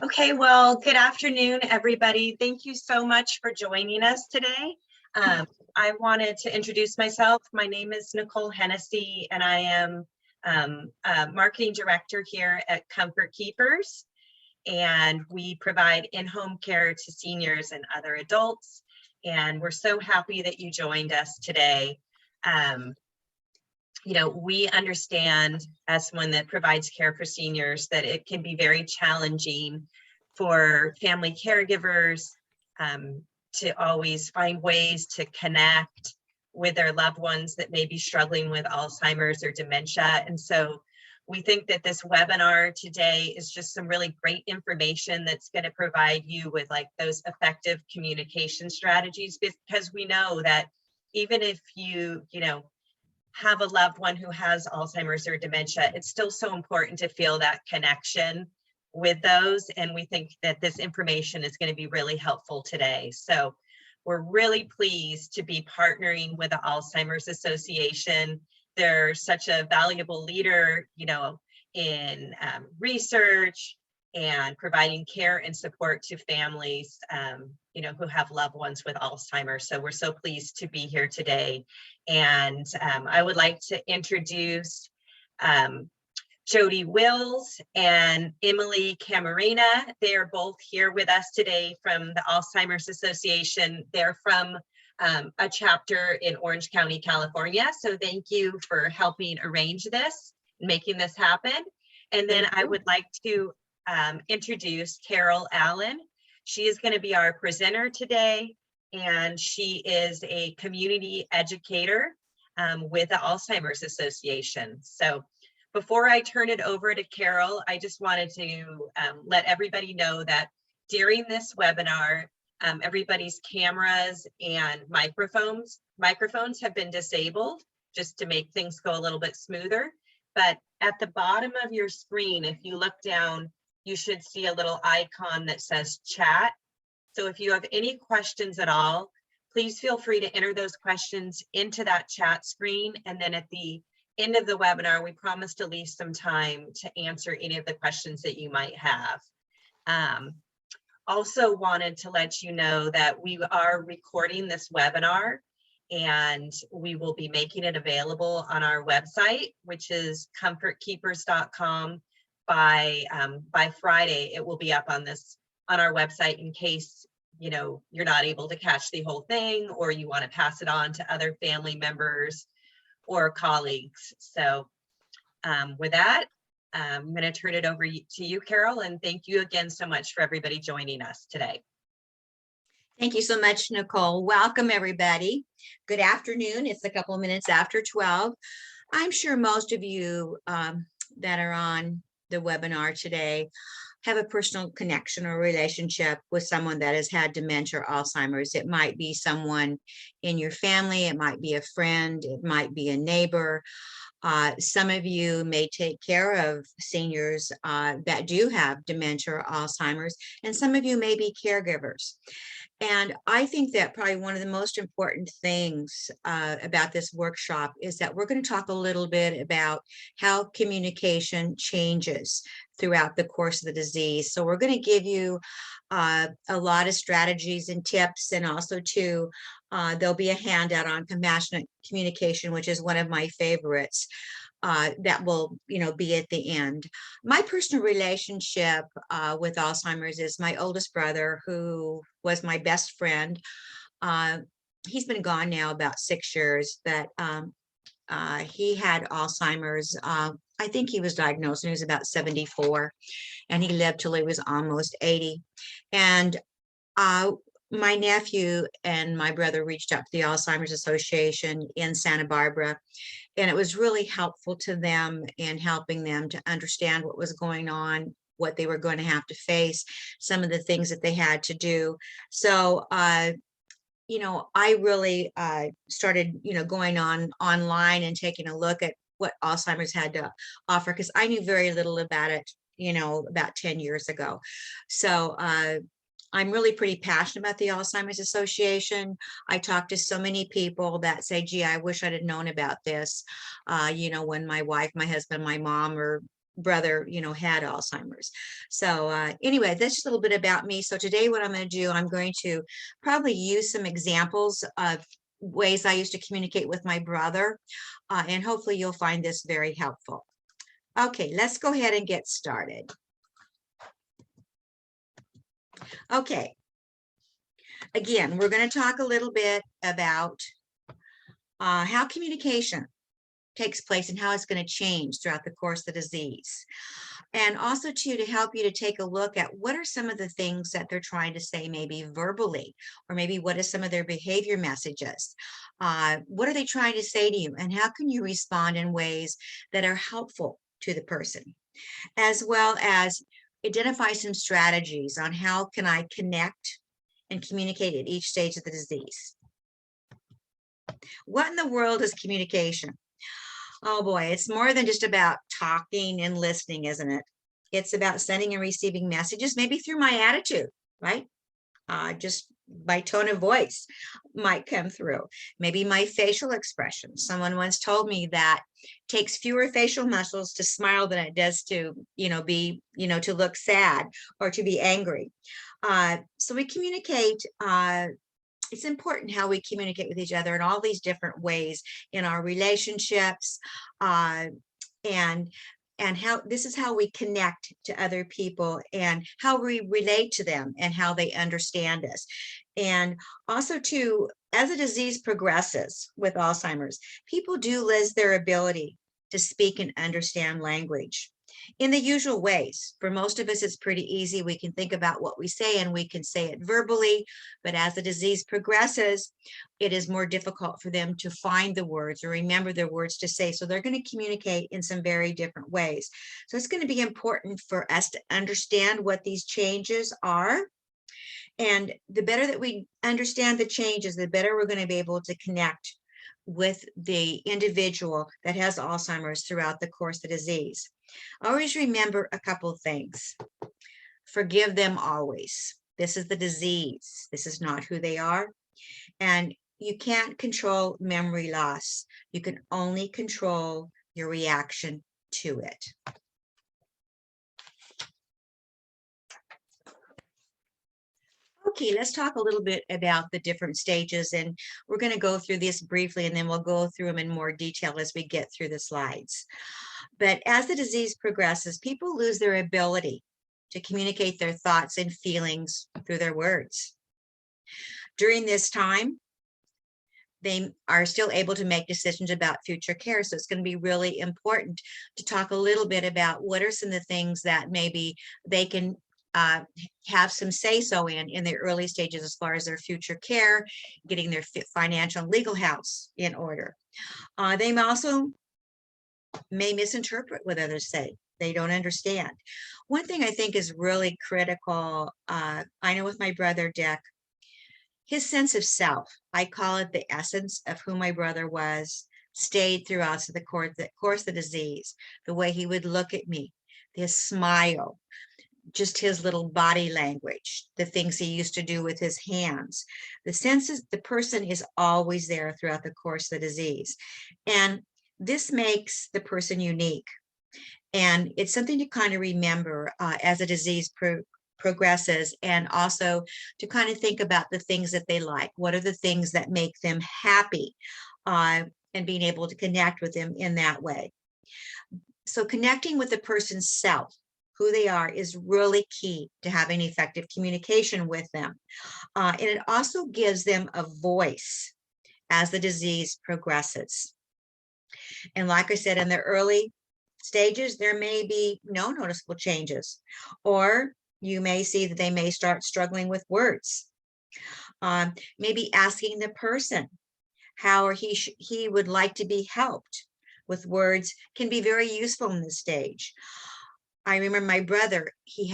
Okay, well, good afternoon, everybody. Thank you so much for joining us today. I wanted to introduce myself. My name is Nicole Hennessy, and I am a marketing director here at Comfort Keepers. And we provide in-home care to seniors and other adults. And we're so happy that you joined us today. We understand, as someone that provides care for seniors, that it can be very challenging for family caregivers to always find ways to connect with their loved ones that may be struggling with Alzheimer's or dementia. And so we think that this webinar today is just some really great information that's going to provide you with those effective communication strategies, because we know that even if you have a loved one who has Alzheimer's or dementia, it's still so important to feel that connection with those. And we think that this information is going to be really helpful today. So we're really pleased to be partnering with the Alzheimer's Association. They're such a valuable leader, in research and providing care and support to families, who have loved ones with Alzheimer's. So we're so pleased to be here today. And I would like to introduce Jody Wills and Emily Camarena. They are both here with us today from the Alzheimer's Association. They're from a chapter in Orange County, California. So thank you for helping arrange this, making this happen. And then I would like to introduce Carol Allen. She is going to be our presenter today, and she is a community educator with the Alzheimer's Association. So before I turn it over to Carol, I just wanted to let everybody know that during this webinar, everybody's cameras and microphones have been disabled just to make things go a little bit smoother. But at the bottom of your screen, if you look down, you should see a little icon that says chat. So if you have any questions at all, please feel free to enter those questions into that chat screen. And then at the end of the webinar, we promise to leave some time to answer any of the questions that you might have. Also wanted to let you know that we are recording this webinar, and we will be making it available on our website, which is comfortkeepers.com. By Friday. It will be up on our website in case you're not able to catch the whole thing, or you want to pass it on to other family members or colleagues. So with that, I'm going to turn it over to you, Carol, and thank you again so much for everybody joining us today. Thank you so much, Nicole. Welcome, everybody. Good afternoon. It's a couple of minutes after 12. I'm sure most of you that are on the webinar today have a personal connection or relationship with someone that has had dementia or Alzheimer's. It might be someone in your family, it might be a friend, it might be a neighbor. Some of you may take care of seniors that do have dementia or Alzheimer's, and some of you may be caregivers. And I think that probably one of the most important things about this workshop is that we're going to talk a little bit about how communication changes throughout the course of the disease. So we're going to give you a lot of strategies and tips, and also too, there'll be a handout on compassionate communication, which is one of my favorites. That will, be at the end. My personal relationship with Alzheimer's is my oldest brother, who was my best friend. He's been gone now about 6 years, but he had Alzheimer's. I think he was diagnosed when he was about 74, and he lived till he was almost 80. And my nephew and my brother reached out to the Alzheimer's Association in Santa Barbara, and it was really helpful to them in helping them to understand what was going on, what they were going to have to face, some of the things that they had to do. So, I really started, going online and taking a look at what Alzheimer's had to offer, because I knew very little about it, about 10 years ago. So, I'm really pretty passionate about the Alzheimer's Association. I talk to so many people that say, gee, I wish I'd have known about this, when my wife, my husband, my mom, or brother, had Alzheimer's. So anyway, that's just a little bit about me. So today what I'm going to do, I'm going to probably use some examples of ways I used to communicate with my brother, and hopefully you'll find this very helpful. Okay, let's go ahead and get started. Okay, again, we're going to talk a little bit about how communication takes place and how it's going to change throughout the course of the disease. And also too, to help you to take a look at what are some of the things that they're trying to say, maybe verbally, or maybe what is some of their behavior messages. What are they trying to say to you, and how can you respond in ways that are helpful to the person, as well as identify some strategies on how can I connect and communicate at each stage of the disease. What in the world is communication? Oh boy, it's more than just about talking and listening, isn't it? It's about sending and receiving messages, maybe through my attitude, right? Just my tone of voice might come through. Maybe my facial expression. Someone once told me that it takes fewer facial muscles to smile than it does to, to look sad or to be angry. So we communicate. It's important how we communicate with each other in all these different ways in our relationships, and how this is how we connect to other people and how we relate to them and how they understand us. And also too, as the disease progresses with Alzheimer's, people do lose their ability to speak and understand language in the usual ways. For most of us, it's pretty easy. We can think about what we say and we can say it verbally, but as the disease progresses, it is more difficult for them to find the words or remember the words to say. So they're going to communicate in some very different ways. So it's going to be important for us to understand what these changes are. And the better that we understand the changes, the better we're going to be able to connect with the individual that has Alzheimer's throughout the course of the disease. Always remember a couple of things. Forgive them always. This is the disease. This is not who they are. And you can't control memory loss. You can only control your reaction to it. Okay, let's talk a little bit about the different stages, and we're going to go through this briefly, and then we'll go through them in more detail as we get through the slides. But as the disease progresses, people lose their ability to communicate their thoughts and feelings through their words. During this time, they are still able to make decisions about future care. So it's going to be really important to talk a little bit about what are some of the things that maybe they can have some say-so in the early stages as far as their future care, getting their financial and legal house in order. They also may misinterpret what others say. They don't understand. One thing I think is really critical, I know with my brother Dick, his sense of self, I call it the essence of who my brother was, stayed throughout the course of the disease. The way he would look at me, his smile, just his little body language, the things he used to do with his hands. The sense is the person is always there throughout the course of the disease. And this makes the person unique. And it's something to kind of remember as the disease progresses, and also to kind of think about the things that they like. What are the things that make them happy, and being able to connect with them in that way. So connecting with the person's self, who they are, is really key to having effective communication with them. And it also gives them a voice as the disease progresses. And like I said, in the early stages, there may be no noticeable changes, or you may see that they may start struggling with words. Maybe asking the person how he would like to be helped with words can be very useful in this stage. I remember my brother, he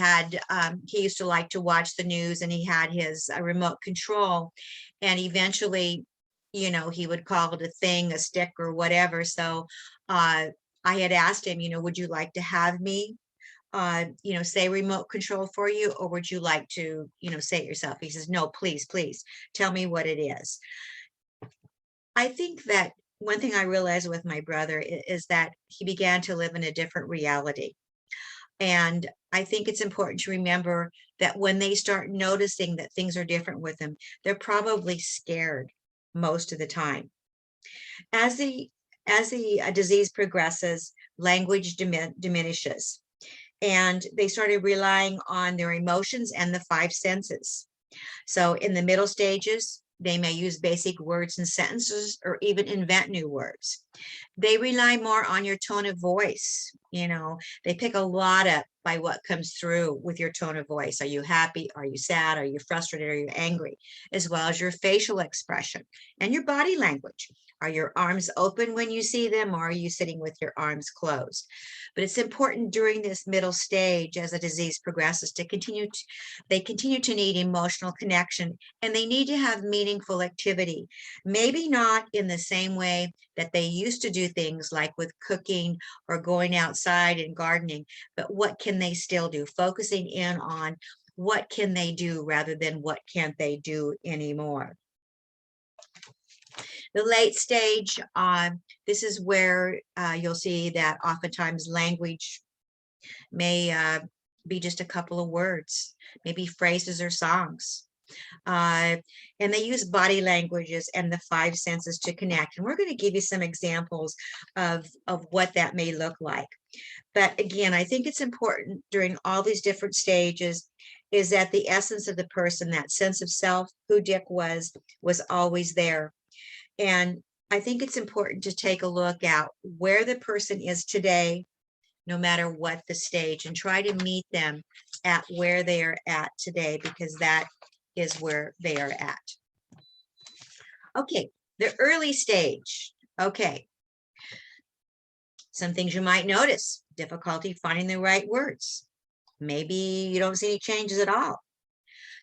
used to like to watch the news, and he had his remote control, and eventually, he would call it a thing, a stick or whatever. So I had asked him, would you like to have me, say remote control for you, or would you like to, say it yourself? He says, no, please, tell me what it is. I think that one thing I realized with my brother is that he began to live in a different reality. And I think it's important to remember that when they start noticing that things are different with them, they're probably scared most of the time. As the disease progresses, language diminishes, and they started relying on their emotions and the five senses. So in the middle stages, they may use basic words and sentences or even invent new words. They rely more on your tone of voice. They pick a lot up by what comes through with your tone of voice. Are you happy? Are you sad? Are you frustrated? Are you angry? As well as your facial expression and your body language. Are your arms open when you see them, or are you sitting with your arms closed? But it's important during this middle stage, as the disease progresses, they continue to need emotional connection, and they need to have meaningful activity. Maybe not in the same way that they used to do things like with cooking or going outside and gardening, but what can they still do? Focusing in on what can they do rather than what can't they do anymore. The late stage, this is where you'll see that oftentimes language may be just a couple of words, maybe phrases or songs. And they use body languages and the five senses to connect. And we're going to give you some examples of what that may look like. But again, I think it's important during all these different stages is that the essence of the person, that sense of self, who Dick was always there. And I think it's important to take a look at where the person is today, no matter what the stage, and try to meet them at where they are at today, because that is where they are at. Okay, the early stage. Okay. Some things you might notice: difficulty finding the right words. Maybe you don't see any changes at all.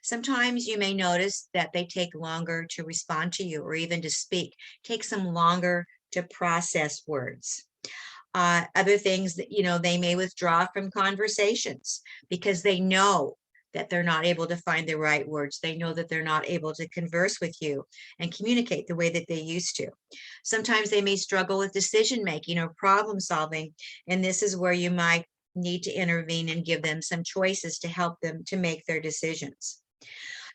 Sometimes you may notice that they take longer to respond to you or even to speak. It takes them longer to process words. Other things that, they may withdraw from conversations because they know that they're not able to find the right words. They know that they're not able to converse with you and communicate the way that they used to. Sometimes they may struggle with decision making or problem solving, and this is where you might need to intervene and give them some choices to help them to make their decisions.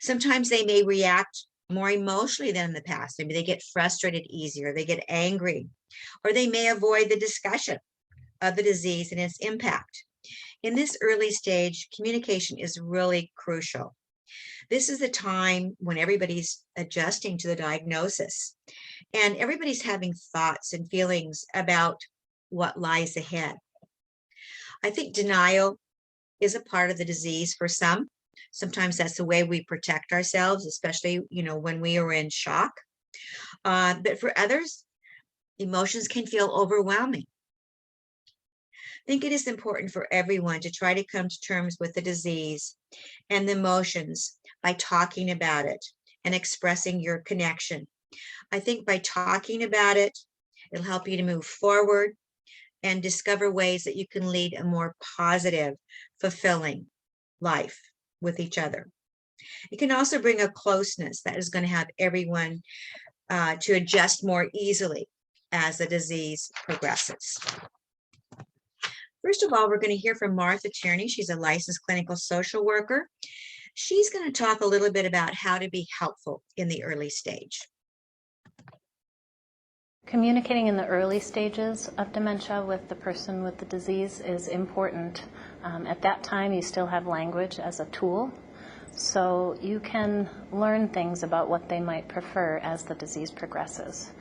Sometimes they may react more emotionally than in the past. Maybe they get frustrated easier, they get angry, or they may avoid the discussion of the disease and its impact. In this early stage, communication is really crucial. This is the time when everybody's adjusting to the diagnosis and everybody's having thoughts and feelings about what lies ahead. I think denial is a part of the disease for some. Sometimes that's the way we protect ourselves, especially, when we are in shock. But for others, emotions can feel overwhelming. I think it is important for everyone to try to come to terms with the disease and the emotions by talking about it and expressing your connection. I think by talking about it, it'll help you to move forward and discover ways that you can lead a more positive, fulfilling life with each other. It can also bring a closeness that is going to have everyone to adjust more easily as the disease progresses. First of all, we're going to hear from Martha Tierney. She's a licensed clinical social worker. She's going to talk a little bit about how to be helpful in the early stage. Communicating in the early stages of dementia with the person with the disease is important. At that time, you still have language as a tool, so you can learn things about what they might prefer as the disease progresses.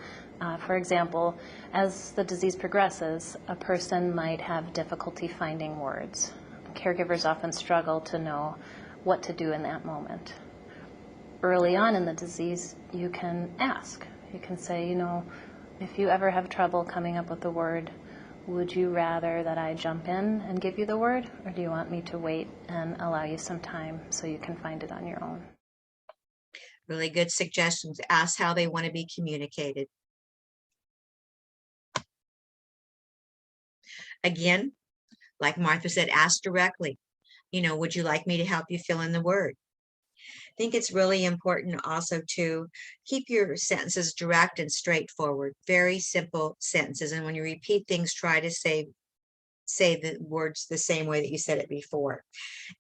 For example, as the disease progresses, a person might have difficulty finding words. Caregivers often struggle to know what to do in that moment. Early on in the disease, you can ask. You can say, if you ever have trouble coming up with a word, would you rather that I jump in and give you the word, or do you want me to wait and allow you some time so you can find it on your own? Really good suggestions. Ask how they want to be communicated. Again, like Martha said, ask directly. Would you like me to help you fill in the word? I think it's really important also to keep your sentences direct and straightforward, very simple sentences. And when you repeat things, try to say say the words the same way that you said it before.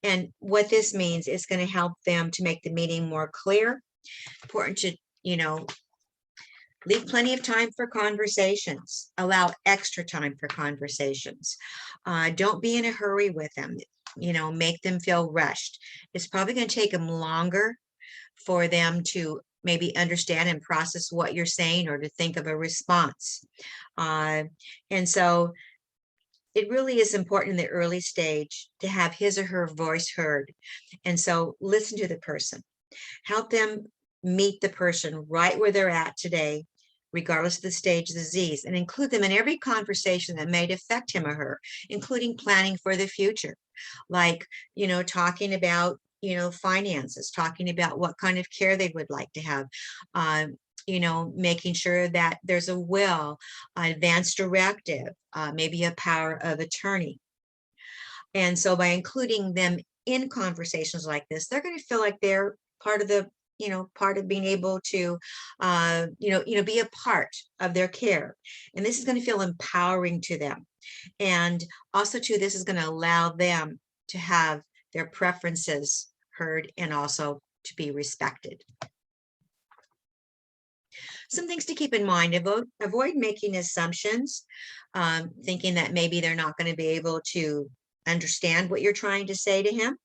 And what this means is going to help them to make the meaning more clear. Important to, leave plenty of time for conversations. Allow extra time for conversations. Don't be in a hurry with them. Make them feel rushed. It's probably going to take them longer for them to maybe understand and process what you're saying or to think of a response. And so it really is important in the early stage to have his or her voice heard. And so listen to the person. Help them meet the person right where they're at today, regardless of the stage of the disease, and include them in every conversation that may affect him or her, including planning for the future, like, talking about, finances, talking about what kind of care they would like to have, making sure that there's a will, advance directive, maybe a power of attorney. And so by including them in conversations like this, they're going to feel like they're part of the part of being able to, be a part of their care. And this is going to feel empowering to them. And also too, this is going to allow them to have their preferences heard and also to be respected. Some things to keep in mind: avoid making assumptions, thinking that maybe they're not going to be able to understand what you're trying to say to him.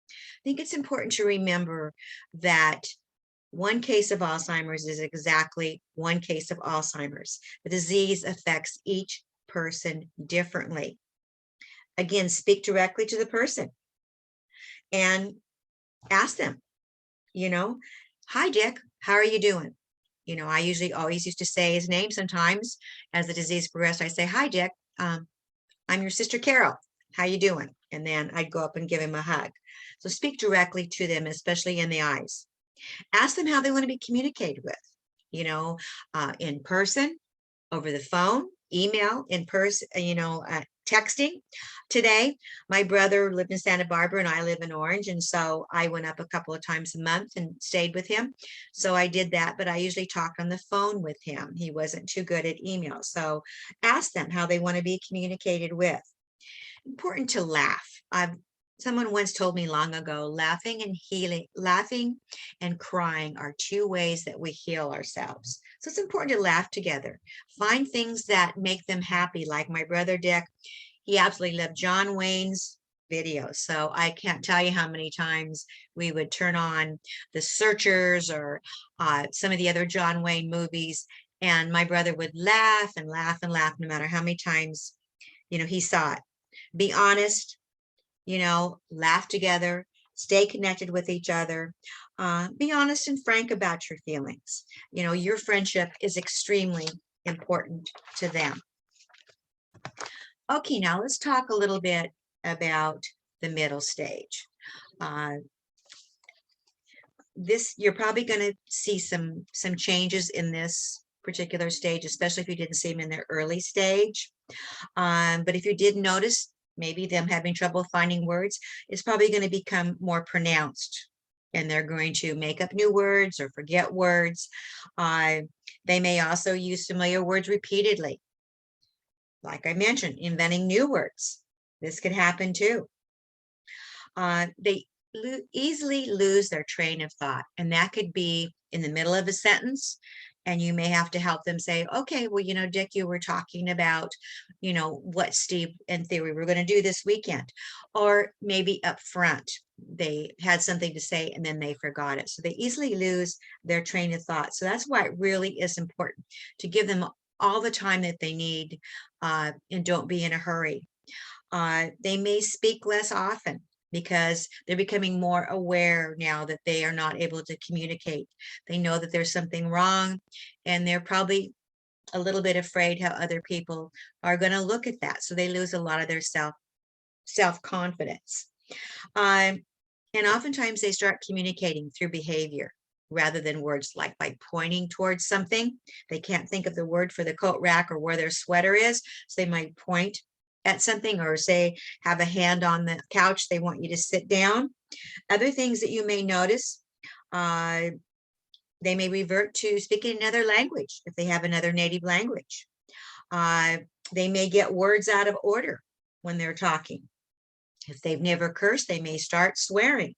I think it's important to remember that one case of Alzheimer's is exactly one case of Alzheimer's. The disease affects each person differently. Again, speak directly to the person and ask them, hi, Dick, how are you doing? I usually always used to say his name. Sometimes as the disease progressed, I say, hi, Dick, I'm your sister Carol. How you doing? And then I'd go up and give him a hug. So speak directly to them, especially in the eyes. Ask them how they want to be communicated with, in person, over the phone, email, in person, texting. Today, my brother lived in Santa Barbara and I live in Orange. And so I went up a couple of times a month and stayed with him. So I did that, but I usually talked on the phone with him. He wasn't too good at email. So ask them how they want to be communicated with. Important to laugh. Someone once told me long ago, laughing and crying are two ways that we heal ourselves. So it's important to laugh together. Find things that make them happy. Like my brother Dick, he absolutely loved John Wayne's videos. So I can't tell you how many times we would turn on The Searchers or some of the other John Wayne movies, and my brother would laugh and laugh and laugh no matter how many times he saw it. Be honest. Laugh together, stay connected with each other, be honest and frank about your feelings. Your friendship is extremely important to them. Okay, now let's talk a little bit about the middle stage. You're probably going to see some changes in this particular stage, especially if you didn't see them in the early stage. But if you did notice, maybe them having trouble finding words, it's probably going to become more pronounced, and they're going to make up new words or forget words. They may also use familiar words repeatedly. Like I mentioned, inventing new words. This could happen too. They easily lose their train of thought, and that could be in the middle of a sentence. And you may have to help them say, okay, well, Dick, you were talking about, what Steve and Theory were going to do this weekend. Or maybe up front, they had something to say and then they forgot it. So they easily lose their train of thought. So that's why it really is important to give them all the time that they need, and don't be in a hurry. They may speak less often, because they're becoming more aware now that they are not able to communicate. They know that there's something wrong, and they're probably a little bit afraid how other people are going to look at that. So they lose a lot of their self-confidence. And oftentimes they start communicating through behavior rather than words, like by pointing towards something. They can't think of the word for the coat rack or where their sweater is, so they might point at something, or say, have a hand on the couch. They want you to sit down. Other things that you may notice, they may revert to speaking another language if they have another native language. They may get words out of order. when they're talking. If they've never cursed, they may start swearing.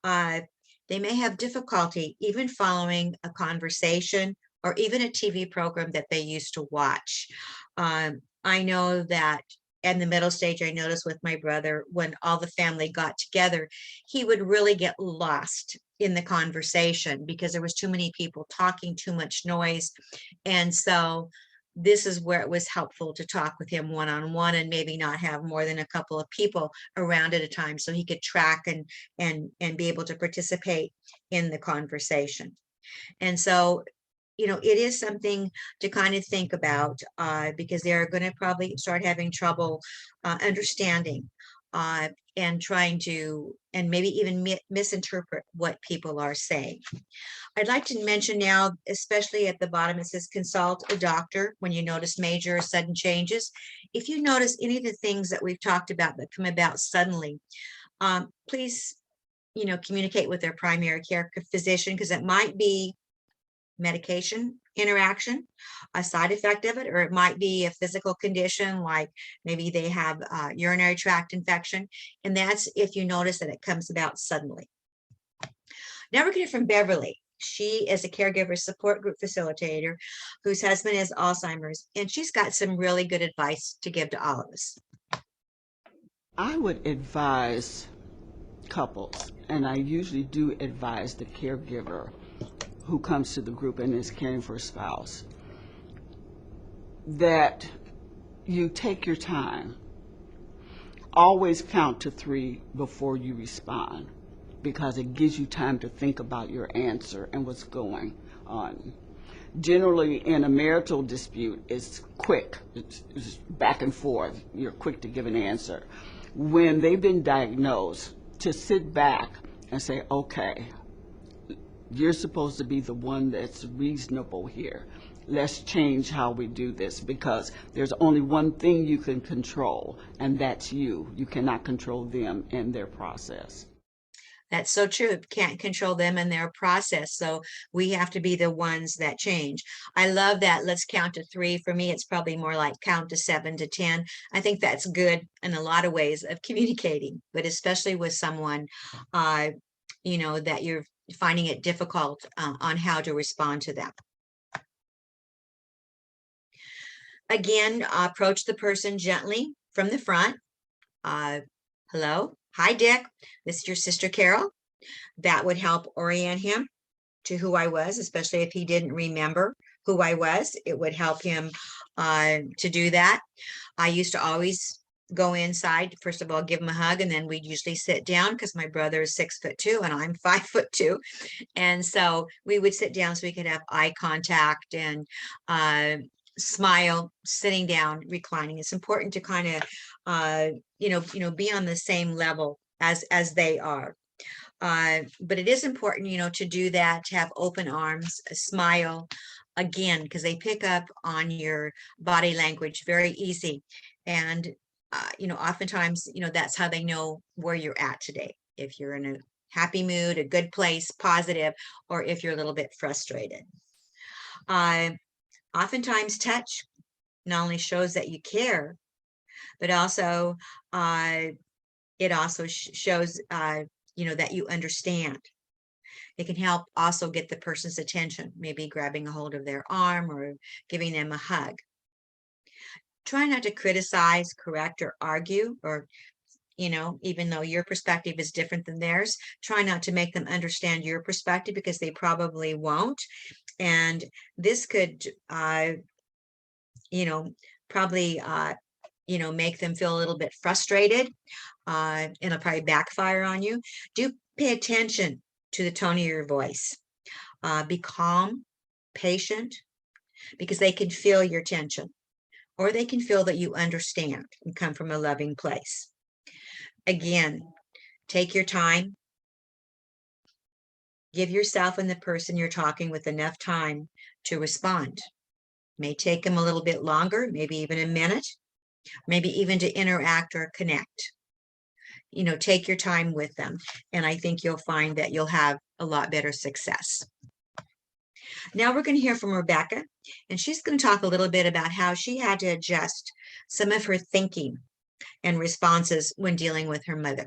They may have difficulty even following a conversation or even a TV program that they used to watch. I know that in the middle stage, I noticed with my brother, when all the family got together, he would really get lost in the conversation because there was too many people talking, too much noise. And so this is where it was helpful to talk with him one-on-one and maybe not have more than a couple of people around at a time so he could track and be able to participate in the conversation. And so, you know, it is something to kind of think about because they're going to probably start having trouble understanding and trying to, and maybe even misinterpret what people are saying. I'd like to mention now, especially at the bottom, it says consult a doctor when you notice major or sudden changes. If you notice any of the things that we've talked about that come about suddenly, please, you know, communicate with their primary care physician because it might be medication interaction, a side effect of it, or it might be a physical condition like maybe they have urinary tract infection. And that's if you notice that it comes about suddenly. Now we're going to hear from Beverly. She is a caregiver support group facilitator whose husband has Alzheimer's, and she's got some really good advice to give to all of us. I would advise couples, and I usually do advise the caregiver who comes to the group and is caring for a spouse, that you take your time. Always count to 3 before you respond, because it gives you time to think about your answer and what's going on. Generally, in a marital dispute, it's quick. It's back and forth. You're quick to give an answer. When they've been diagnosed, to sit back and say, okay, you're supposed to be the one that's reasonable here. Let's change how we do this, because there's only one thing you can control, and that's you. You cannot control them and their process. That's so true. Can't control them and their process. So we have to be the ones that change. I love that. Let's count to 3. For me, it's probably more like count to 7 to 10. I think that's good in a lot of ways of communicating, but especially with someone, you know, that you're finding it difficult on how to respond to them. Again, approach the person gently from the front. Hello, hi, Dick. This is your sister, Carol. That would help orient him to who I was, especially if he didn't remember who I was. It would help him to do that. I used to always go inside, first of all, give him a hug, and then we'd usually sit down because my brother is 6'2" and I'm 5'2". And so we would sit down so we could have eye contact and smile, sitting down, reclining. It's important to kind of, you know, be on the same level as they are. But it is important, you know, to do that, to have open arms, a smile, again, because they pick up on your body language very easy. And, you know, oftentimes, you know, that's how they know where you're at today. If you're in a happy mood, a good place, positive, or if you're a little bit frustrated. Oftentimes touch not only shows that you care, but also it also shows, you know, that you understand. It can help also get the person's attention, maybe grabbing a hold of their arm or giving them a hug. Try not to criticize, correct, or argue, or, you know, even though your perspective is different than theirs, try not to make them understand your perspective because they probably won't. And this could, you know, probably, you know, make them feel a little bit frustrated. It'll probably backfire on you. Do pay attention to the tone of your voice. Be calm, patient, because they can feel your tension, or they can feel that you understand and come from a loving place. Again, take your time. Give yourself and the person you're talking with enough time to respond. May take them a little bit longer, maybe even a minute, maybe even to interact or connect. You know, take your time with them. And I think you'll find that you'll have a lot better success. Now we're going to hear from Rebecca, and she's going to talk a little bit about how she had to adjust some of her thinking and responses when dealing with her mother?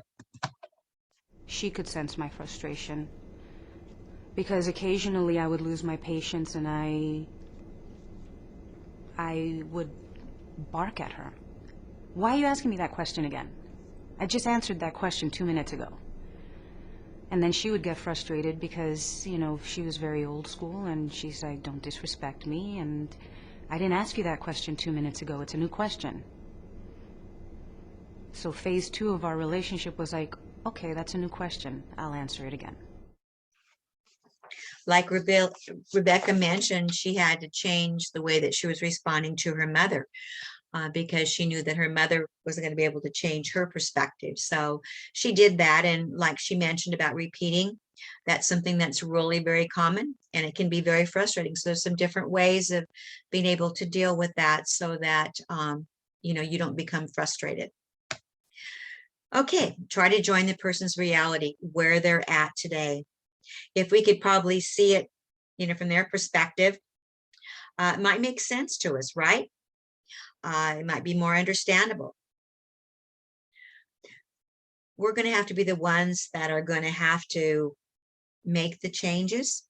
She could sense my frustration because occasionally I would lose my patience and I would bark at her. Why are you asking me that question again? I just answered that question 2 minutes ago. And then she would get frustrated because, you know, she was very old school and she's like, don't disrespect me. And I didn't ask you that question 2 minutes ago. It's a new question. So phase 2 of our relationship was like, okay, that's a new question. I'll answer it again. Like Rebecca mentioned, she had to change the way that she was responding to her mother because she knew that her mother wasn't going to be able to change her perspective. So she did that. And like she mentioned about repeating, that's something that's really very common and it can be very frustrating. So there's some different ways of being able to deal with that so that, you know, you don't become frustrated. Okay, try to join the person's reality where they're at today. If we could probably see it, you know, from their perspective, it might make sense to us, right? It might be more understandable. We're going to have to be the ones that are going to have to make the changes.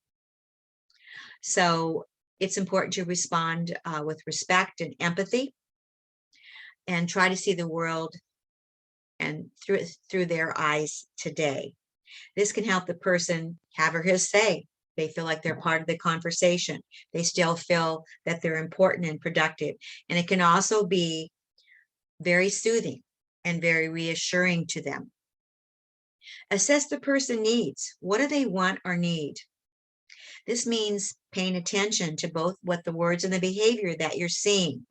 So it's important to respond with respect and empathy and try to see the world and through their eyes today. This can help the person have or his say. They feel like they're part of the conversation. They still feel that they're important and productive. And it can also be very soothing and very reassuring to them. Assess the person's needs. What do they want or need? This means paying attention to both what the words and the behavior that you're seeing.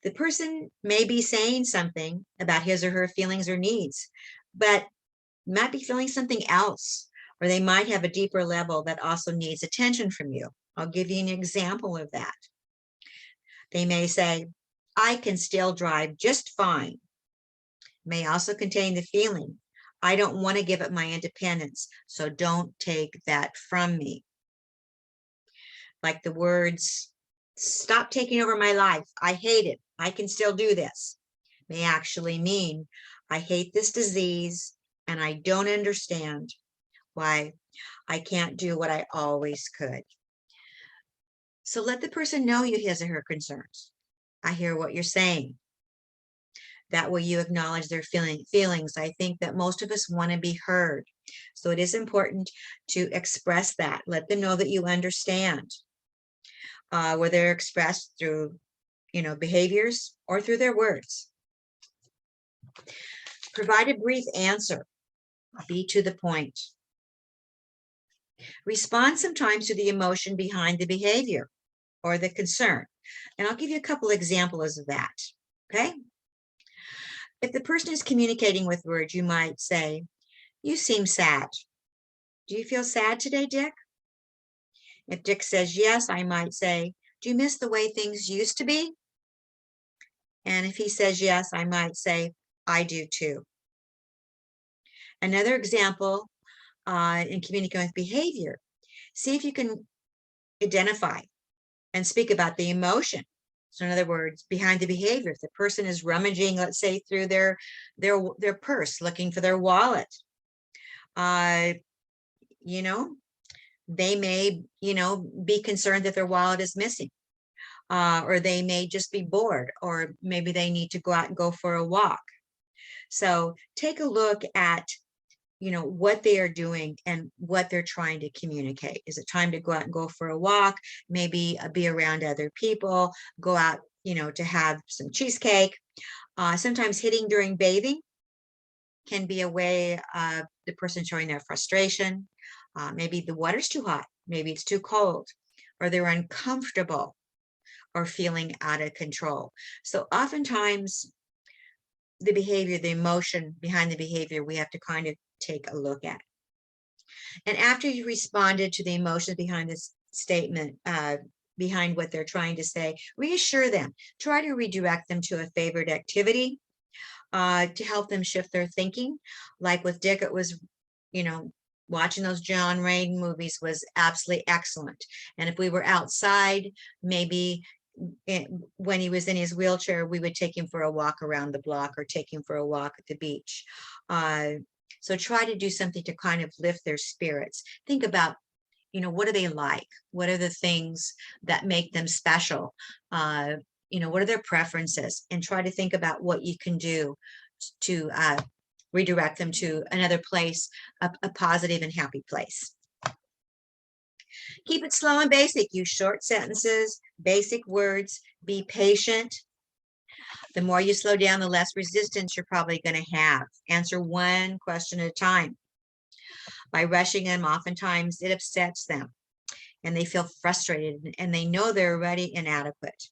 The person may be saying something about his or her feelings or needs, but might be feeling something else, or they might have a deeper level that also needs attention from you. I'll give you an example of that. They may say, I can still drive just fine. May also contain the feeling, I don't want to give up my independence, so don't take that from me. Like the words, stop taking over my life. I hate it. I can still do this. May actually mean, I hate this disease and I don't understand why I can't do what I always could. So let the person know his or her concerns. I hear what you're saying. That way you acknowledge their feelings. I think that most of us want to be heard. So it is important to express that. Let them know that you understand, whether expressed through, you know, behaviors or through their words. Provide a brief answer. Be to the point. Respond sometimes to the emotion behind the behavior or the concern. And I'll give you a couple examples of that. Okay. If the person is communicating with words, you might say, you seem sad. Do you feel sad today, Dick? If Dick says yes, I might say, do you miss the way things used to be? And if he says yes, I might say, I do too. Another example in communicating with behavior, see if you can identify and speak about the emotion. So in other words, behind the behavior, if the person is rummaging, let's say, through their purse, looking for their wallet, you know, they may, you know, be concerned that their wallet is missing, or they may just be bored, or maybe they need to go out and go for a walk. So take a look at, you know, what they are doing and what they're trying to communicate. Is it time to go out and go for a walk? Maybe be around other people, go out, you know, to have some cheesecake. Sometimes hitting during bathing can be a way of the person showing their frustration. Maybe the water's too hot, maybe it's too cold, or they're uncomfortable or feeling out of control. So oftentimes the behavior, the emotion behind the behavior, we have to kind of take a look at. And after you responded to the emotions behind this statement, behind what they're trying to say, reassure them, try to redirect them to a favorite activity to help them shift their thinking. Like with Dick, it was, you know, watching those John Wayne movies was absolutely excellent. And if we were outside, maybe when he was in his wheelchair, we would take him for a walk around the block or take him for a walk at the beach. So try to do something to kind of lift their spirits. Think about, what do they like? What are the things that make them special? What are their preferences? And try to think about what you can do to redirect them to another place, a positive and happy place. Keep it slow and basic. Use short sentences, basic words, be patient. The more you slow down, the less resistance you're probably going to have. Answer one question at a time. By rushing them, oftentimes it upsets them and they feel frustrated and they know they're already inadequate.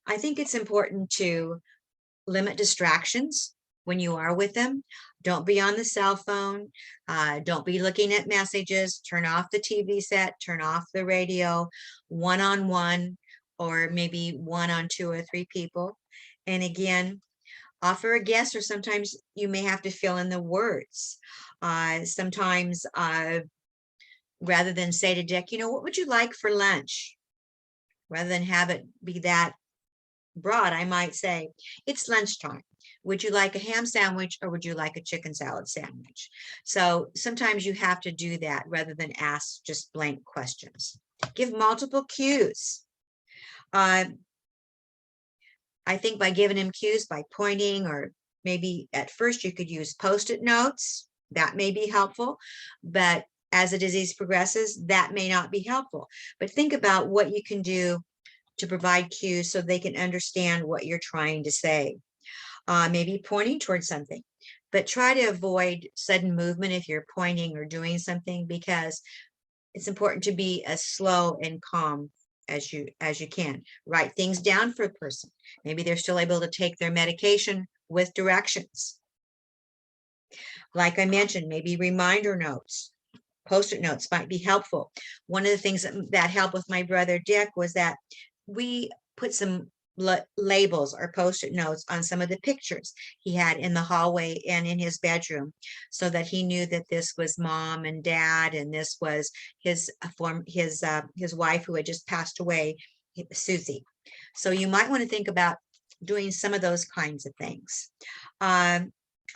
I think it's important to limit distractions when you are with them. Don't be on the cell phone. Don't be looking at messages. Turn off the TV set, turn off the radio, one-on-one, or maybe one on 2 or 3 people. And again, offer a guess, or sometimes you may have to fill in the words. Sometimes rather than say to Dick, what would you like for lunch? Rather than have it be that broad, I might say, it's lunchtime. Would you like a ham sandwich or would you like a chicken salad sandwich? So sometimes you have to do that rather than ask just blank questions. Give multiple cues. I think by giving him cues, by pointing, or maybe at first you could use Post-it notes. That may be helpful, but as the disease progresses, that may not be helpful. But think about what you can do to provide cues so they can understand what you're trying to say. Maybe pointing towards something, but try to avoid sudden movement if you're pointing or doing something, because it's important to be as slow and calm as you can. Write things down for a person. Maybe they're still able to take their medication with directions. Like I mentioned, maybe reminder notes, Post-it notes might be helpful. One of the things that helped with my brother Dick was that we put some labels or Post-it notes on some of the pictures he had in the hallway and in his bedroom, so that he knew that this was mom and dad, and this was his wife who had just passed away, Susie. So you might want to think about doing some of those kinds of things.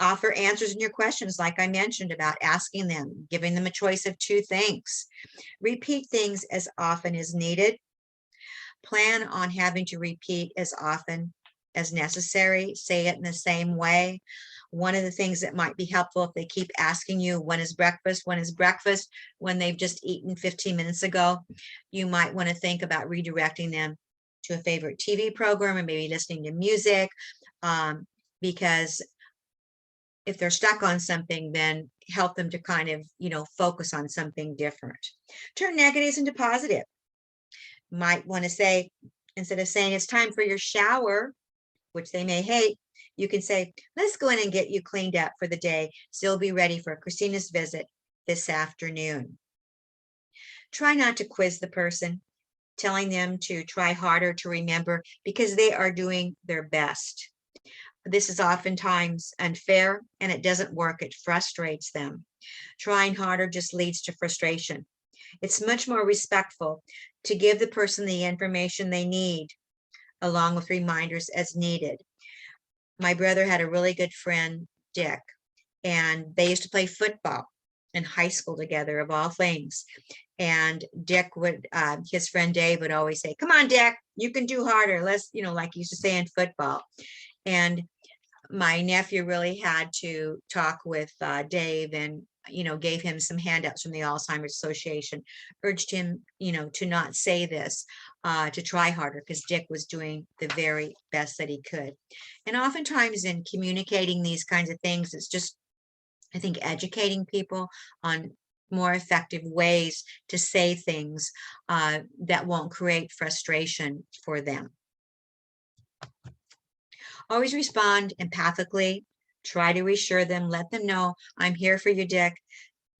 Offer answers in your questions, like I mentioned, about asking them, giving them a choice of 2 things. Repeat things as often as needed. Plan on having to repeat as often as necessary. Say it in the same way. One of the things that might be helpful, if they keep asking you, when is breakfast, when they've just eaten 15 minutes ago, you might want to think about redirecting them to a favorite TV program, or maybe listening to music, because if they're stuck on something, then help them to kind of, focus on something different. Turn negatives into positive. Might want to say, instead of saying it's time for your shower, which they may hate, you can say, let's go in and get you cleaned up for the day, so you'll be ready for Christina's visit this afternoon. Try not to quiz the person, telling them to try harder to remember, because they are doing their best. This is oftentimes unfair and it doesn't work. It frustrates them. Trying harder just leads to frustration. It's much more respectful to give the person the information they need, along with reminders as needed. My brother had a really good friend, Dick, and they used to play football in high school together, of all things. And Dick would, his friend Dave would always say, come on, Dick, you can do harder. Let's, like he used to say in football. And my nephew really had to talk with Dave, and gave him some handouts from the Alzheimer's Association, urged him to not say this, to try harder, because Dick was doing the very best that he could. And oftentimes in communicating these kinds of things, it's just, I think, educating people on more effective ways to say things that won't create frustration for them. Always respond empathically. Try to reassure them. Let them know, I'm here for you, Dick,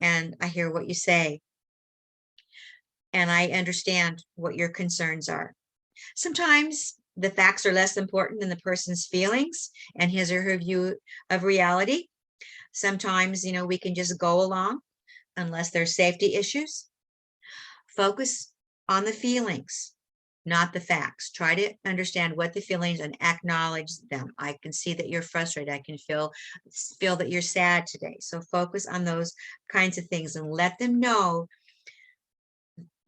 and I hear what you say, and I understand what your concerns are. Sometimes the facts are less important than the person's feelings and his or her view of reality. Sometimes, we can just go along unless there's safety issues. Focus on the feelings. not the facts. Try to understand what the feelings and acknowledge them. I can see that you're frustrated. I can feel that you're sad today. So focus on those kinds of things and let them know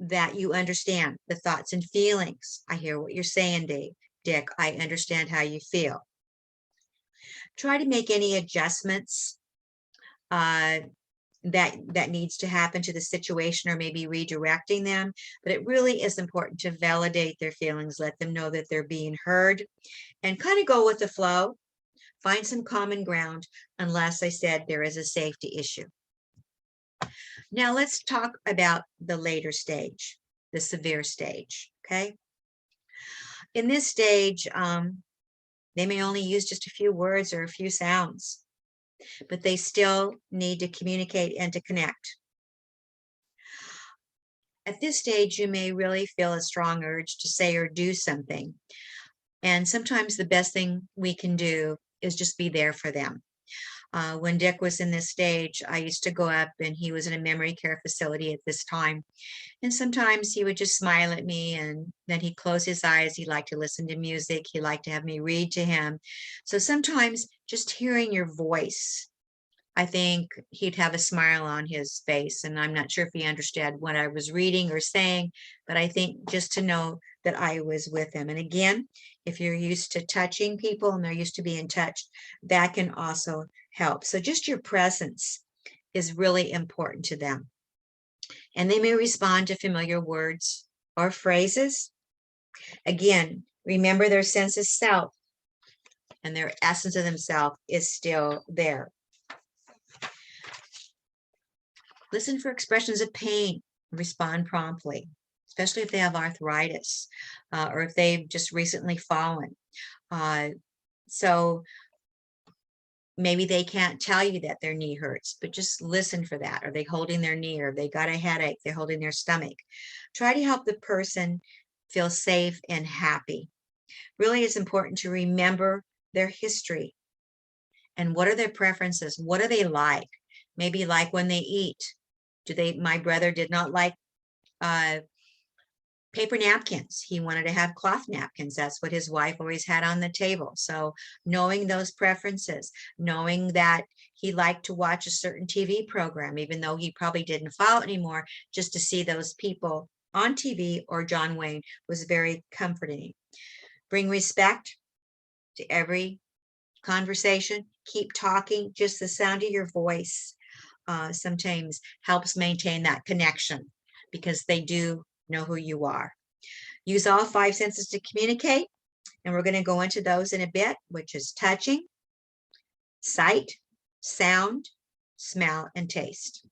that you understand the thoughts and feelings. I hear what you're saying, Dick. I understand how you feel. Try to make any adjustments that needs to happen to the situation, or maybe redirecting them. But it really is important to validate their feelings, let them know that they're being heard, and kind of go with the flow. Find some common ground, unless I said there is a safety issue. Now let's talk about the later stage, the severe stage, okay? In this stage, they may only use just a few words or a few sounds, but they still need to communicate and to connect. At this stage, you may really feel a strong urge to say or do something. And sometimes the best thing we can do is just be there for them. When Dick was in this stage, I used to go up, and he was in a memory care facility at this time. And sometimes he would just smile at me, and then he'd close his eyes. He liked to listen to music. He liked to have me read to him. So sometimes just hearing your voice, I think he'd have a smile on his face. And I'm not sure if he understood what I was reading or saying, but I think just to know that I was with him. And again, if you're used to touching people and they're used to being touched, that can also help. So just your presence is really important to them. And they may respond to familiar words or phrases. Again, remember their sense of self and their essence of themselves is still there. Listen for expressions of pain, respond promptly, especially if they have arthritis or if they've just recently fallen. So maybe they can't tell you that their knee hurts, but just listen for that. Are they holding their knee, or they got a headache, they're holding their stomach? Try to help the person feel safe and happy. Really, it's important to remember their history and what are their preferences. What are they like? Maybe like when they eat. My brother did not like paper napkins. He wanted to have cloth napkins. That's what his wife always had on the table. So knowing those preferences, knowing that he liked to watch a certain TV program, even though he probably didn't follow it anymore, just to see those people on TV or John Wayne was very comforting. Bring respect to every conversation. Keep talking. Just the sound of your voice sometimes helps maintain that connection, because they do know who you are. Use all 5 senses to communicate, and we're going to go into those in a bit, which is touching, sight, sound, smell, and taste.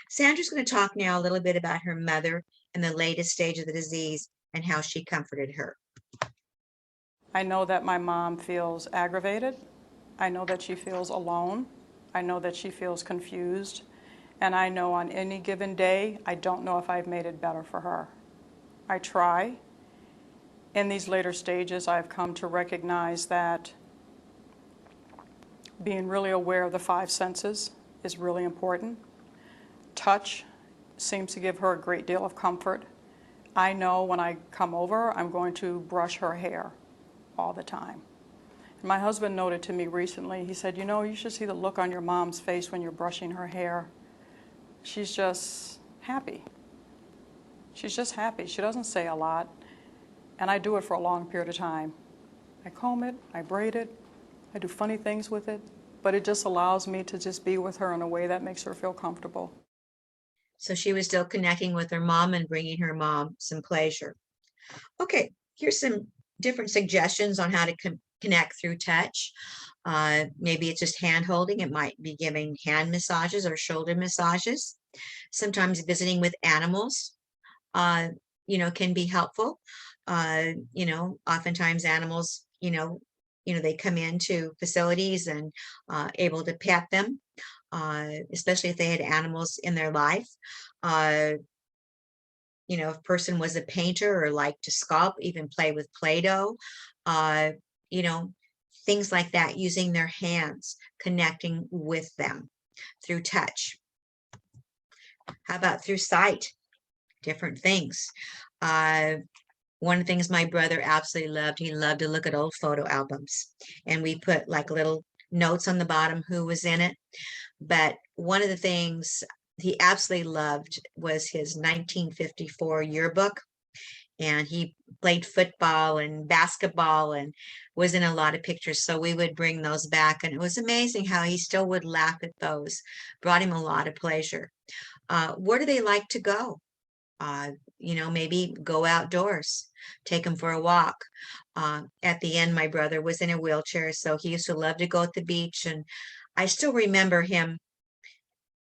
Sandra's going to talk now a little bit about her mother and the latest stage of the disease and how she comforted her. I know that my mom feels aggravated. I know that she feels alone. I know that she feels confused. And I know on any given day, I don't know if I've made it better for her. I try. In these later stages, I've come to recognize that being really aware of the 5 senses is really important. Touch seems to give her a great deal of comfort. I know when I come over, I'm going to brush her hair all the time. And my husband noted to me recently, he said, you know, you should see the look on your mom's face when you're brushing her hair. She's just happy. She's just happy. She doesn't say a lot. And I do it for a long period of time. I comb it, I braid it, I do funny things with it, but it just allows me to just be with her in a way that makes her feel comfortable. So she was still connecting with her mom and bringing her mom some pleasure. Okay, here's some different suggestions on how to connect through touch. Maybe it's just hand holding. It might be giving hand massages or shoulder massages. Sometimes visiting with animals, can be helpful. Oftentimes animals, they come into facilities and able to pet them, especially if they had animals in their life. If a person was a painter or liked to sculpt, even play with Play-Doh, things like that, using their hands, connecting with them through touch. How about through sight? Different things. One of the things my brother absolutely loved, he loved to look at old photo albums. And we put like little notes on the bottom who was in it. But one of the things he absolutely loved was his 1954 yearbook. And he played football and basketball and was in a lot of pictures. So we would bring those back. And it was amazing how he still would laugh at those. Brought him a lot of pleasure. Where do they like to go? Maybe go outdoors, take them for a walk. At the end, my brother was in a wheelchair, so he used to love to go at the beach. And I still remember him,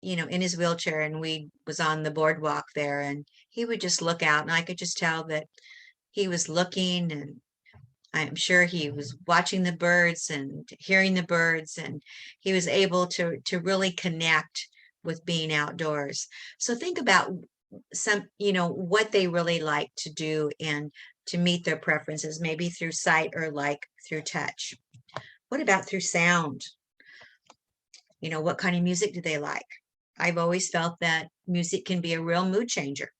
in his wheelchair, and we was on the boardwalk there, and he would just look out, and I could just tell that he was looking, and I'm sure he was watching the birds and hearing the birds, and he was able to really connect with being outdoors. So think about what they really like to do and to meet their preferences, maybe through sight or like through touch. What about through sound? What kind of music do they like? I've always felt that music can be a real mood changer.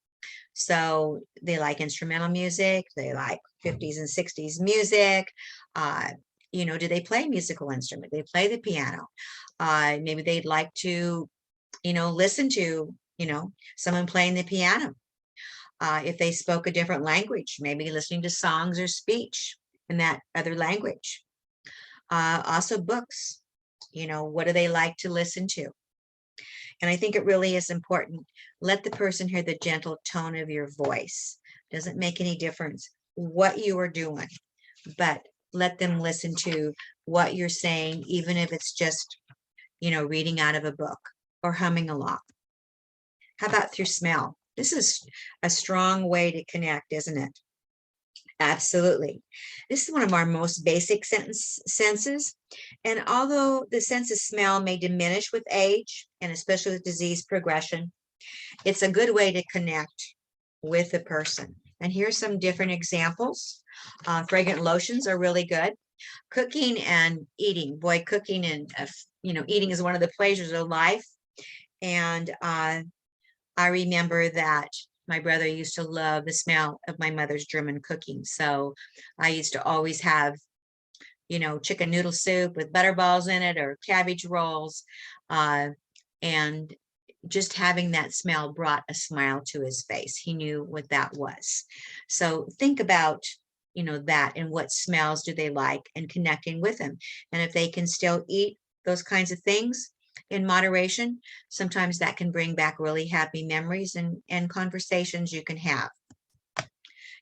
So they like instrumental music, they like 50s and 60s music. Do they play a musical instrument? They play the piano. Maybe they'd like to, listen to, someone playing the piano. If they spoke a different language, maybe listening to songs or speech in that other language. Also books, what do they like to listen to? And I think it really is important. Let the person hear the gentle tone of your voice. Doesn't make any difference what you are doing, but let them listen to what you're saying, even if it's just, reading out of a book or humming along. How about through smell? This is a strong way to connect, isn't it? Absolutely. This is one of our most basic senses. And although the sense of smell may diminish with age, and especially with disease progression, it's a good way to connect with a person. And here's some different examples. Fragrant lotions are really good. Cooking and eating. Boy, cooking and, eating is one of the pleasures of life. And I remember that my brother used to love the smell of my mother's German cooking. So I used to always have, chicken noodle soup with butterballs in it or cabbage rolls. And just having that smell brought a smile to his face. He knew what that was. So think about, that and what smells do they like and connecting with them. And if they can still eat those kinds of things in moderation, sometimes that can bring back really happy memories and conversations you can have.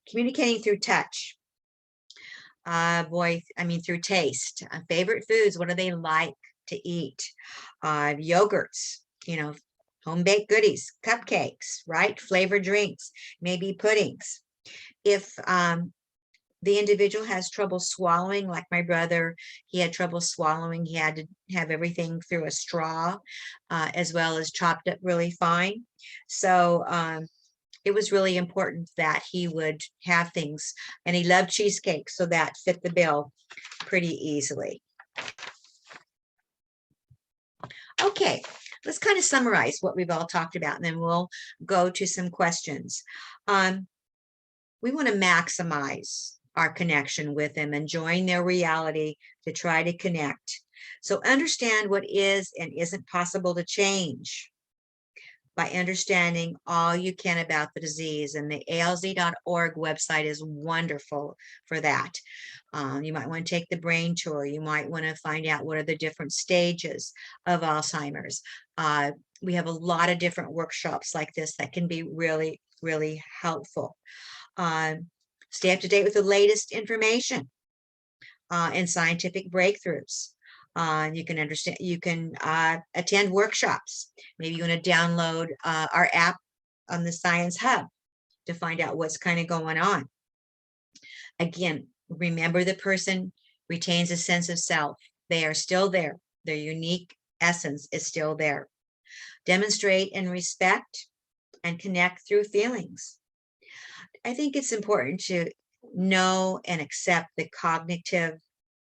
Communicating through touch. Through taste. Favorite foods, what do they like to eat? Yogurts, home-baked goodies, cupcakes, right? Flavored drinks, maybe puddings. If the individual has trouble swallowing, like my brother, he had trouble swallowing. He had to have everything through a straw, as well as chopped up really fine. So it was really important that he would have things, and he loved cheesecake, so that fit the bill pretty easily. Okay, let's kind of summarize what we've all talked about, and then we'll go to some questions. We want to maximize our connection with them and join their reality to try to connect. So understand what is and isn't possible to change by understanding all you can about the disease. And the alz.org website is wonderful for that. You might want to take the brain tour. You might want to find out what are the different stages of Alzheimer's. We have a lot of different workshops like this that can be really, really helpful. Stay up to date with the latest information and scientific breakthroughs. You can attend workshops. Maybe you want to download our app on the Science Hub to find out what's kind of going on. Again, remember the person retains a sense of self. They are still there. Their unique essence is still there. Demonstrate and respect and connect through feelings. I think it's important to know and accept the cognitive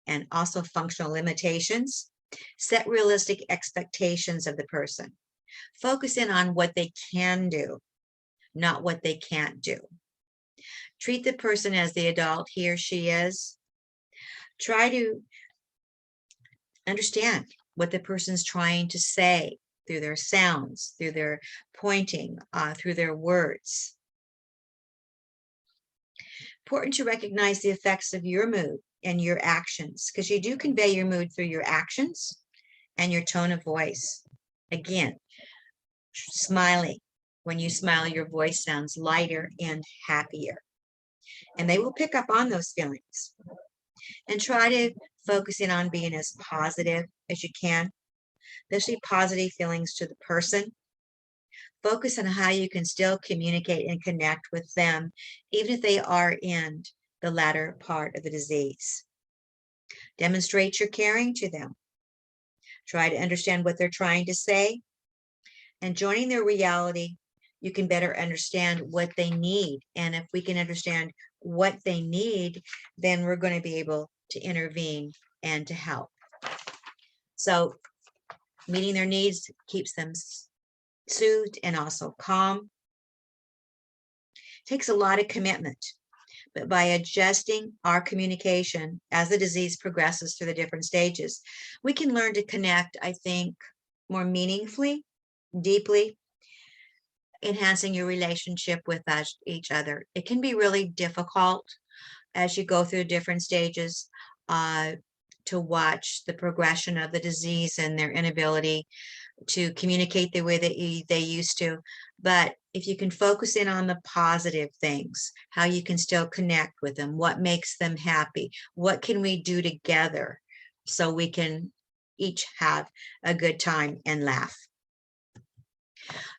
and also functional limitations. Set realistic expectations of the person. Focus in on what they can do, not what they can't do. Treat the person as the adult he or she is. Try to understand what the person's trying to say through their sounds, through their pointing, through their words. Important to recognize the effects of your mood and your actions, because you do convey your mood through your actions and your tone of voice. Again, smiling. When you smile, your voice sounds lighter and happier. And they will pick up on those feelings. And try to focus in on being as positive as you can, especially positive feelings to the person. Focus on how you can still communicate and connect with them, even if they are in the latter part of the disease. Demonstrate your caring to them. Try to understand what they're trying to say. And joining their reality, you can better understand what they need. And if we can understand what they need, then we're going to be able to intervene and to help. So meeting their needs keeps them soothed and also calm. Takes a lot of commitment, but by adjusting our communication as the disease progresses through the different stages, we can learn to connect, I think, more meaningfully, deeply, enhancing your relationship with each other. It can be really difficult as you go through different stages to watch the progression of the disease and their inability to communicate the way that they used to. But if you can focus in on the positive things, how you can still connect with them, what makes them happy, what can we do together so we can each have a good time and laugh.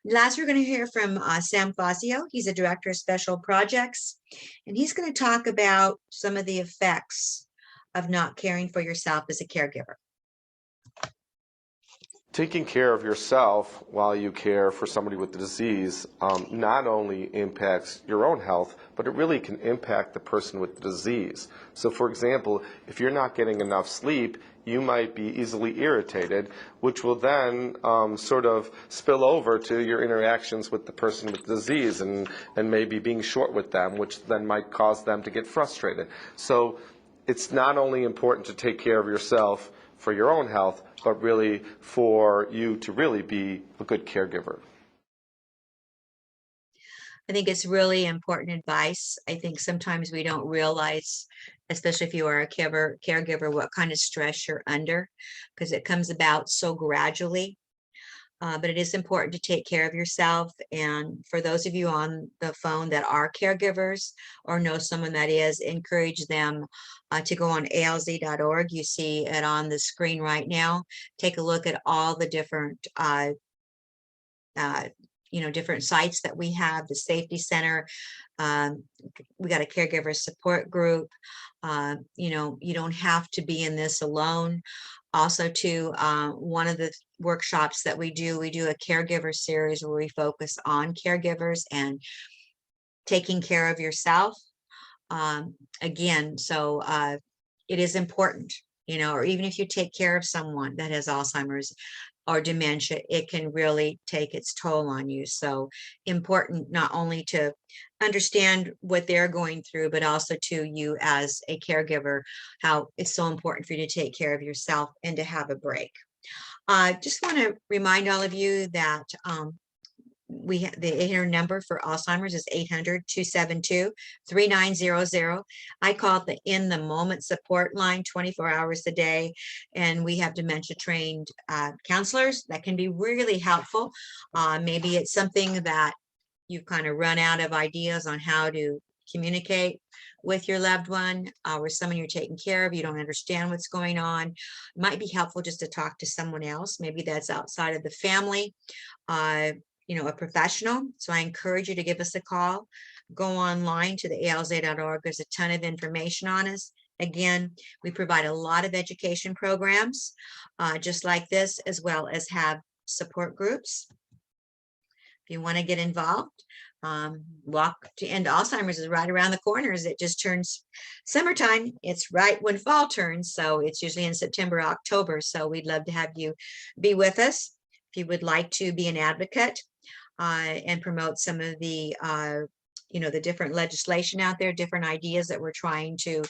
Last, we're going to hear from Sam Fazio. He's a director of special projects, and he's going to talk about some of the effects of not caring for yourself as a caregiver. Taking care of yourself while you care for somebody with the disease not only impacts your own health, but it really can impact the person with the disease. So for example, if you're not getting enough sleep, you might be easily irritated, which will then sort of spill over to your interactions with the person with the disease and maybe being short with them, which then might cause them to get frustrated. So it's not only important to take care of yourself for your own health, but really for you to really be a good caregiver. I think it's really important advice. I think sometimes we don't realize, especially if you are a caregiver, what kind of stress you're under, because it comes about so gradually. But it is important to take care of yourself. And for those of you on the phone that are caregivers or know someone that is, encourage them to go on alz.org. You see it on the screen right now. Take a look at all the different different sites that we have, the Safety Center. We got a caregiver support group. You don't have to be in this alone. Also, too, one of the workshops that we do a caregiver series where we focus on caregivers and taking care of yourself. Again, so it is important, or even if you take care of someone that has Alzheimer's or dementia, it can really take its toll on you. So important not only to understand what they're going through, but also to you as a caregiver, how it's so important for you to take care of yourself and to have a break. Just want to remind all of you that the 800 number for Alzheimer's is 800-272-3900. I call it the in the moment support line, 24 hours a day. And we have dementia trained counselors that can be really helpful. Maybe it's something that you've kind of run out of ideas on how to communicate with your loved one or someone you're taking care of. You don't understand what's going on. It might be helpful just to talk to someone else. Maybe that's outside of the family. A professional. So I encourage you to give us a call. Go online to the alz.org. There's a ton of information on us. Again, we provide a lot of education programs just like this, as well as have support groups. If you want to get involved, Walk to End Alzheimer's is right around the corner as it just turns summertime. It's right when fall turns. So it's usually in September, October. So we'd love to have you be with us. If you would like to be an advocate and promote some of the the different legislation out there, different ideas that we're trying to,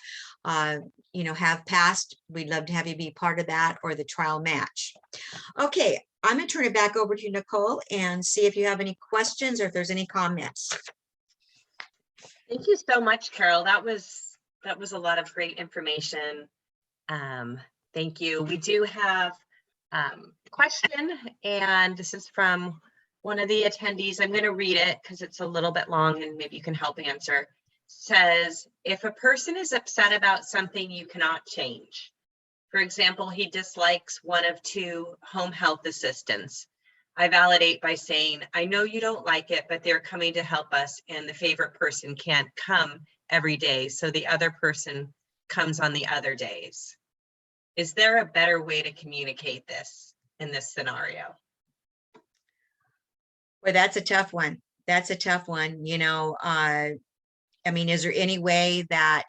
have passed. We'd love to have you be part of that, or the trial match. Okay, I'm gonna turn it back over to Nicole and see if you have any questions or if there's any comments. Thank you so much, Carol. That was a lot of great information. Thank you. We do have a question, and this is from one of the attendees. I'm going to read it because it's a little bit long and maybe you can help answer. Says, if a person is upset about something you cannot change, for example, he dislikes one of 2 home health assistants, I validate by saying, I know you don't like it, but they're coming to help us, and the favorite person can't come every day, so the other person comes on the other days. Is there a better way to communicate this in this scenario? Well, that's a tough one. That's a tough one. Is there any way that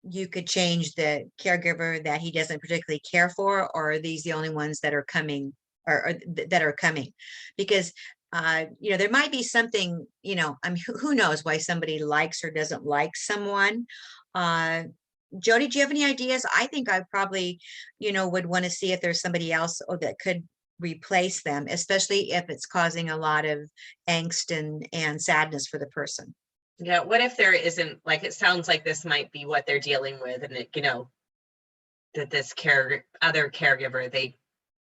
you could change the caregiver that he doesn't particularly care for, or are these the only ones that are coming, or that are coming? Because there might be something, who knows why somebody likes or doesn't like someone. Jody, do you have any ideas? I think I probably, would want to see if there's somebody else that could replace them, especially if it's causing a lot of angst and sadness for the person. Yeah, what if there isn't, like, it sounds like this might be what they're dealing with, and that this other caregiver,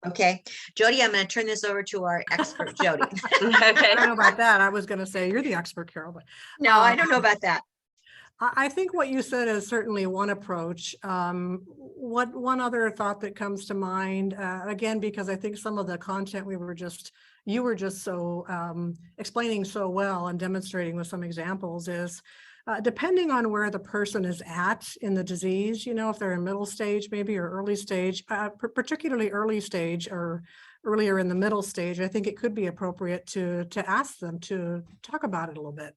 Okay, Jody, I'm going to turn this over to our expert, Jody. I don't know about that. I was going to say, you're the expert, Carol, but No, I don't know about that. I think what you said is certainly one approach. One other thought that comes to mind, again, because I think some of the content you were just so explaining so well and demonstrating with some examples is, depending on where the person is at in the disease, if they're in middle stage maybe, or early stage, particularly early stage or earlier in the middle stage, I think it could be appropriate to ask them to talk about it a little bit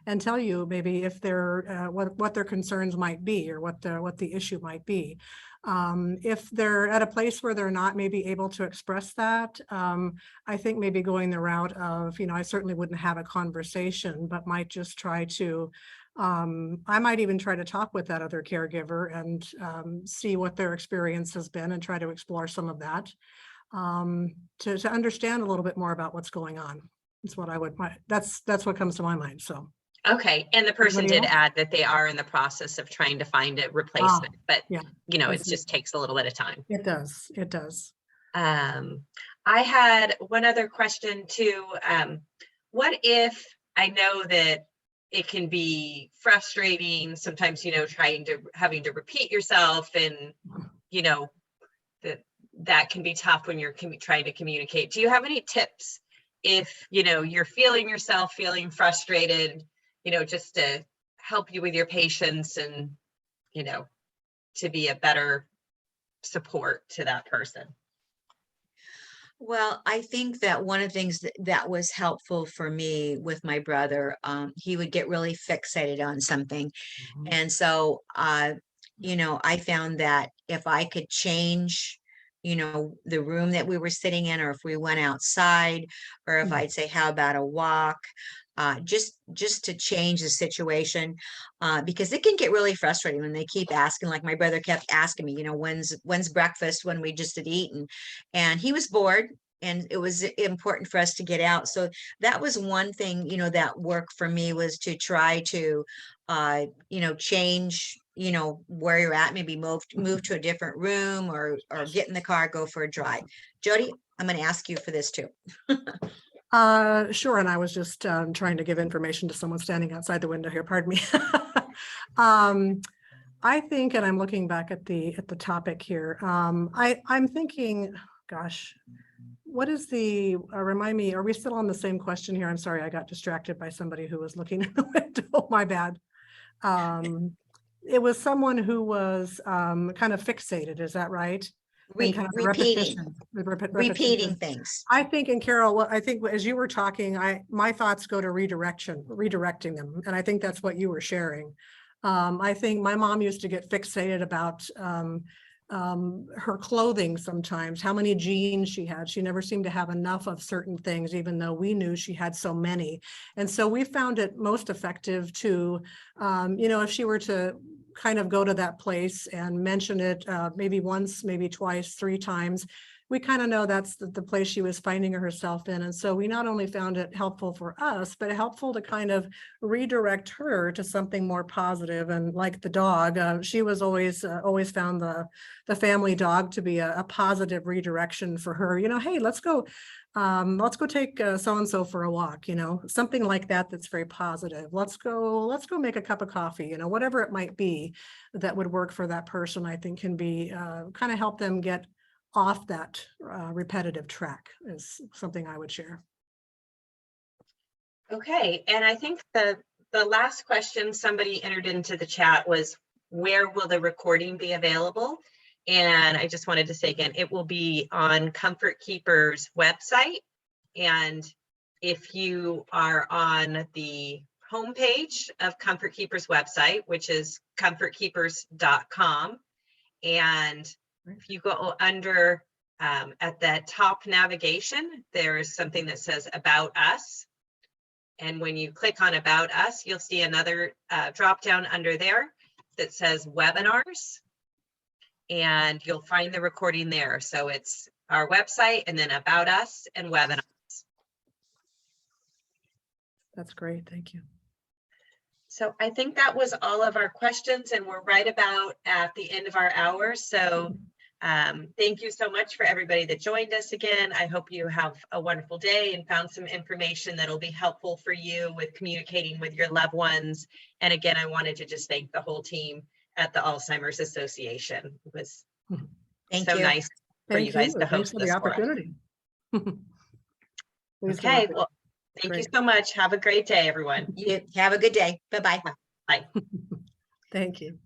and tell you maybe if they're what their concerns might be, or what the issue might be. If they're at a place where they're not maybe able to express that, I think maybe going the route of, I certainly wouldn't have a conversation, but might just try to, I might even try to talk with that other caregiver and see what their experience has been and try to explore some of that, to understand a little bit more about what's going on. That's what that's what comes to my mind. So. Okay, and the person Anybody did else? add that they are in the process of trying to find a replacement, but yeah. it just takes a little bit of time. It does. It does. I had one other question too. What if, I know that it can be frustrating sometimes, having to repeat yourself, and that can be tough when you're trying to communicate. Do you have any tips if you're feeling frustrated, just to help you with your patients and, to be a better support to that person? Well, I think that one of the things that was helpful for me with my brother, he would get really fixated on something. And so, I found that if I could change, the room that we were sitting in, or if we went outside, or if I'd say, how about a walk, just to change the situation, because it can get really frustrating when they keep asking. Like my brother kept asking me, when's breakfast, when we just had eaten, and he was bored, and it was important for us to get out. So that was one thing, that worked for me, was to try to, change, where you're at, maybe move to a different room, or get in the car, go for a drive. Jody, I'm going to ask you for this too. Sure. And I was just trying to give information to someone standing outside the window here. Pardon me. I think, and I'm looking back at the topic here. I'm thinking, gosh, what is remind me, are we still on the same question here? I'm sorry, I got distracted by somebody who was looking in the window. My bad. It was someone who was kind of fixated. Is that right? Kind of repeating things. I think, and Carol, I think as you were talking, my thoughts go to redirecting them. And I think that's what you were sharing. I think my mom used to get fixated about her clothing sometimes, how many jeans she had. She never seemed to have enough of certain things, even though we knew she had so many. And so we found it most effective to, if she were to kind of go to that place and mention it maybe once, maybe twice, 3 times, we kind of know that's the place she was finding herself in. And so we not only found it helpful for us, but helpful to kind of redirect her to something more positive. And like the dog, she was always found the family dog to be a positive redirection for her. Hey, let's go take so-and-so for a walk, something like that that's very positive. Let's go make a cup of coffee, whatever it might be that would work for that person, I think can be kind of help them get off that repetitive track is something I would share. Okay, and I think the last question somebody entered into the chat was, where will the recording be available? And I just wanted to say again, it will be on Comfort Keeper's website. And if you are on the homepage of Comfort Keeper's website, which is comfortkeepers.com, and if you go under at the top navigation, there is something that says About Us. And when you click on About Us, you'll see another drop down under there that says Webinars. And you'll find the recording there. So it's our website and then About Us and Webinars. That's great. Thank you. So I think that was all of our questions, and we're right about at the end of our hour. So thank you so much for everybody that joined us again. I hope you have a wonderful day and found some information that'll be helpful for you with communicating with your loved ones. And again, I wanted to just thank the whole team at the Alzheimer's Association. It was Thank so you. nice for you guys to Thanks host for this the for us. opportunity. Pleased to Okay, work with well, thank you Great. so much. Have a great day, everyone. You have a good day. Bye-bye. Bye. you. Thank you.